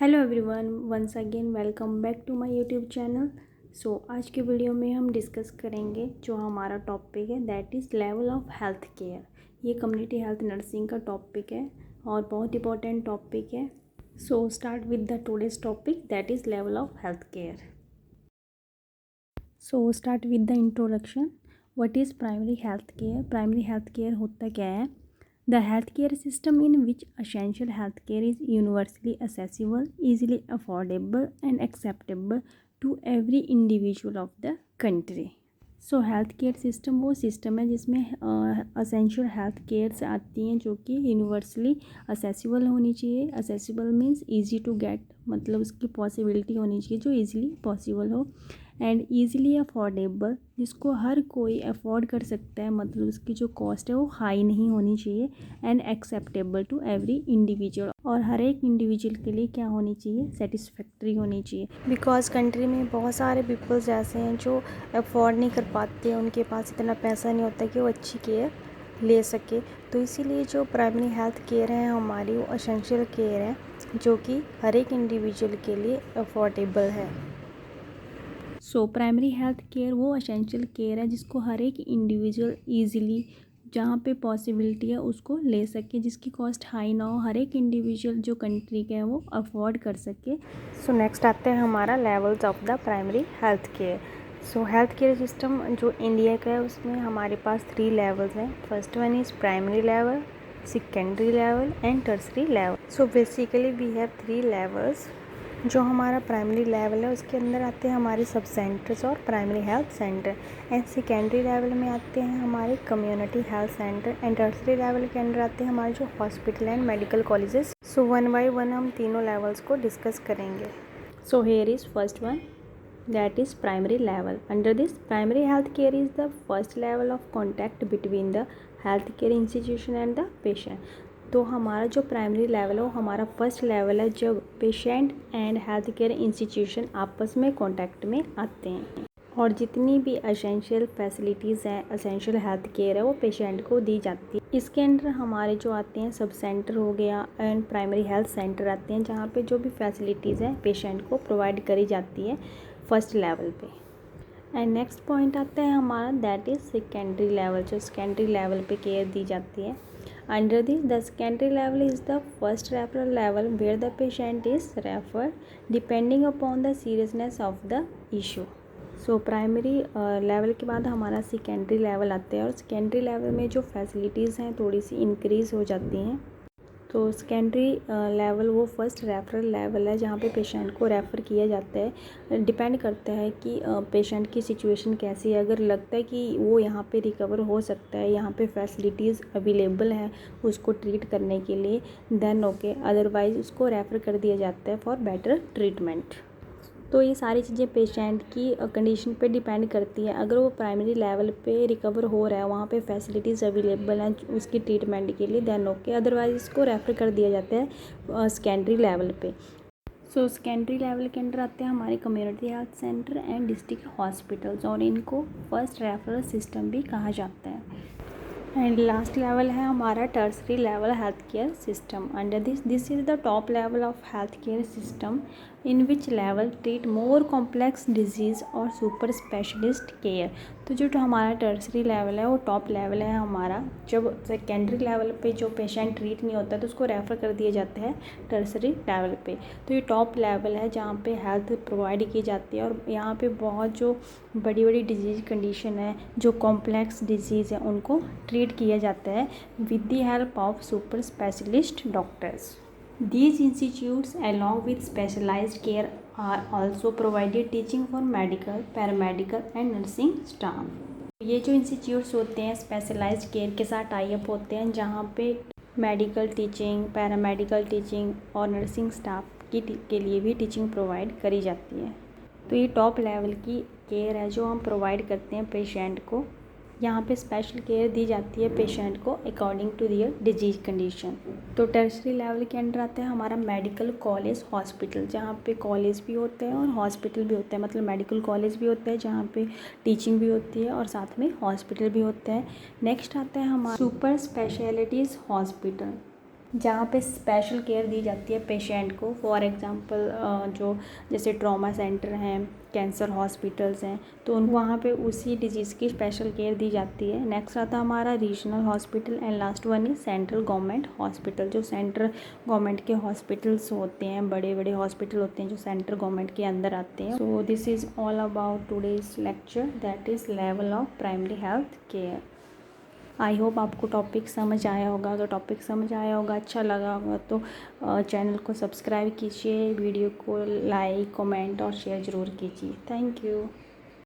Hello everyone, once again welcome back to my YouTube channel. आज के video में हम डिस्कस करेंगे जो हमारा टॉपिक है that is level of health care. ये कम्युनिटी हेल्थ नर्सिंग का टॉपिक है और बहुत इंपॉर्टेंट टॉपिक है। Start with the today's topic that is level of health care. Start with the introduction. What is primary health care? Primary health care होता क्या है? The healthcare system in which essential healthcare is universally accessible, easily affordable, and acceptable to every individual of the country. Health care system वो system है जिसमें essential health cares आती हैं जो कि यूनिवर्सली असेसिबल होनी चाहिए। Accessible means easy to get, मतलब उसकी पॉसिबिलिटी होनी चाहिए जो ईजिली पॉसिबल हो, एंड ईजिली अफोर्डेबल जिसको हर कोई अफोर्ड कर सकता है, मतलब उसकी जो कॉस्ट है वो हाई नहीं होनी चाहिए, and acceptable to every individual, और हर एक इंडिविजुअल के लिए क्या होनी चाहिए, सेटिस्फैक्ट्री होनी चाहिए। बिकॉज कंट्री में बहुत सारे पीपल्स ऐसे हैं जो अफोर्ड नहीं कर पाते, उनके पास इतना पैसा नहीं होता कि वो अच्छी केयर ले सके। तो इसीलिए जो प्राइमरी हेल्थ केयर है हमारी वो एसेंशियल केयर है जो कि हर एक इंडिविजुअल के लिए अफोर्डेबल है। प्राइमरी हेल्थ केयर वो एसेंशियल केयर है जिसको हर एक इंडिविजुअल ईजिली जहाँ पे पॉसिबिलिटी है उसको ले सके, जिसकी कॉस्ट हाई ना हो, हर एक इंडिविजुअल जो कंट्री के हैं वो अफोर्ड कर सके। नेक्स्ट आते हैं हमारा levels of the primary health care. Health care system जो इंडिया का है उसमें हमारे पास 3 लेवल्स हैं। First one is primary level, secondary level and tertiary level. Basically we have 3 levels. जो हमारा प्राइमरी लेवल है उसके अंदर आते हैं हमारे सब सेंटर्स और primary health centre, and secondary level में आते हैं हमारे community health centre, and tertiary level के अंदर आते हैं हमारे जो hospital and medical colleges. One by one हम तीनों लेवल्स को डिस्कस करेंगे। Here is first one, that is primary level. Under this, primary health care is the first level of contact between the healthcare institution and the patient. तो हमारा जो primary level है वो हमारा फर्स्ट लेवल है जब patient and health care institution आपस में कांटेक्ट में आते हैं, और जितनी भी एसेंशियल फैसिलिटीज़ हैं, एसेंशियल हेल्थ केयर है वो पेशेंट को दी जाती है। इसके अंदर हमारे जो आते हैं सब सेंटर हो गया एंड प्राइमरी हेल्थ सेंटर आते हैं जहाँ पे जो भी फैसिलिटीज़ हैं पेशेंट को प्रोवाइड करी जाती है फर्स्ट लेवल पे। एंड नेक्स्ट पॉइंट आता है हमारा दैट इज़ सेकेंडरी लेवल, जो सेकेंडरी लेवल पे केयर दी जाती है। Under this the secondary level is the first referral level where the patient is referred depending upon the seriousness of the issue. Primary level के बाद हमारा secondary level आते हैं, और सेकेंडरी लेवल में जो फैसिलिटीज़ हैं थोड़ी सी इंक्रीज़ हो जाती हैं। तो सेकेंडरी लेवल वो फर्स्ट रेफरल लेवल है जहाँ पे पेशेंट को रेफ़र किया जाता है। डिपेंड करता है कि पेशेंट की सिचुएशन कैसी है। अगर लगता है कि वो यहाँ पे रिकवर हो सकता है, यहाँ पे फैसिलिटीज़ अवेलेबल हैं उसको ट्रीट करने के लिए, देन ओके, अदरवाइज़ उसको रेफ़र कर दिया जाता है फॉर बेटर ट्रीटमेंट। तो ये सारी चीज़ें पेशेंट की कंडीशन पे डिपेंड करती है। अगर वो प्राइमरी लेवल पे रिकवर हो रहा है, वहाँ पे फैसिलिटीज़ अवेलेबल हैं उसकी ट्रीटमेंट के लिए, देन ओके, अदरवाइज इसको रेफ़र कर दिया जाता है सेकेंडरी लेवल पे। सेकेंडरी लेवल के अंदर आते हैं हमारे community health centre and district hospitals, और इनको फर्स्ट रेफरल सिस्टम भी कहा जाता है। एंड लास्ट लेवल है हमारा tertiary level health care system. Under this is the top level of health care system in which level treat more complex disease और super specialist care. तो जो हमारा टर्सरी लेवल है वो टॉप लेवल है हमारा। जब सेकेंडरी लेवल पे जो पेशेंट ट्रीट नहीं होता तो उसको रेफ़र कर दिया जाता है टर्सरी लेवल पे। तो ये टॉप लेवल है जहाँ पे हेल्थ प्रोवाइड की जाती है, और यहाँ पे बहुत जो बड़ी बड़ी डिजीज़ कंडीशन है, जो कॉम्प्लेक्स डिजीज़ है, उनको ट्रीट किया जाता है with the help of super specialist doctors. These institutes along with specialized care are also provided teaching for medical, paramedical and nursing staff. ये जो इंस्टीट्यूट्स होते हैं स्पेशलाइज्ड केयर के साथ टाई अप होते हैं जहाँ पे मेडिकल टीचिंग, पैरामेडिकल टीचिंग और नर्सिंग स्टाफ के लिए भी टीचिंग प्रोवाइड करी जाती है। तो ये टॉप लेवल की केयर है जो हम प्रोवाइड करते हैं पेशेंट को। यहाँ पे स्पेशल केयर दी जाती है पेशेंट को according to their disease condition. तो टर्सरी लेवल के अंडर आता है हमारा मेडिकल कॉलेज हॉस्पिटल, जहाँ पे कॉलेज भी होते हैं और हॉस्पिटल भी होते हैं, मतलब मेडिकल कॉलेज भी होता है जहाँ पे टीचिंग भी होती है और साथ में हॉस्पिटल भी होता है। नेक्स्ट आता है हमारा सुपर स्पेशलिटीज़ हॉस्पिटल। जहाँ पे स्पेशल केयर दी जाती है पेशेंट को। फॉर एग्ज़ाम्पल जो जैसे ट्रॉमा सेंटर हैं, कैंसर हॉस्पिटल्स हैं, तो उन वहाँ पे उसी डिजीज़ की स्पेशल केयर दी जाती है। नेक्स्ट आता है हमारा regional hospital and last one is central government hospital. जो सेंट्रल गवर्नमेंट के हॉस्पिटल्स होते हैं, बड़े बड़े हॉस्पिटल होते हैं जो सेंट्रल गवर्नमेंट के अंदर आते हैं। So this is all about today's lecture, that is level of primary health care. I hope आपको टॉपिक समझ आया होगा। अगर टॉपिक समझ आया होगा, अच्छा लगा होगा तो चैनल को सब्सक्राइब कीजिए, वीडियो को लाइक, कमेंट और शेयर ज़रूर कीजिए। Thank you.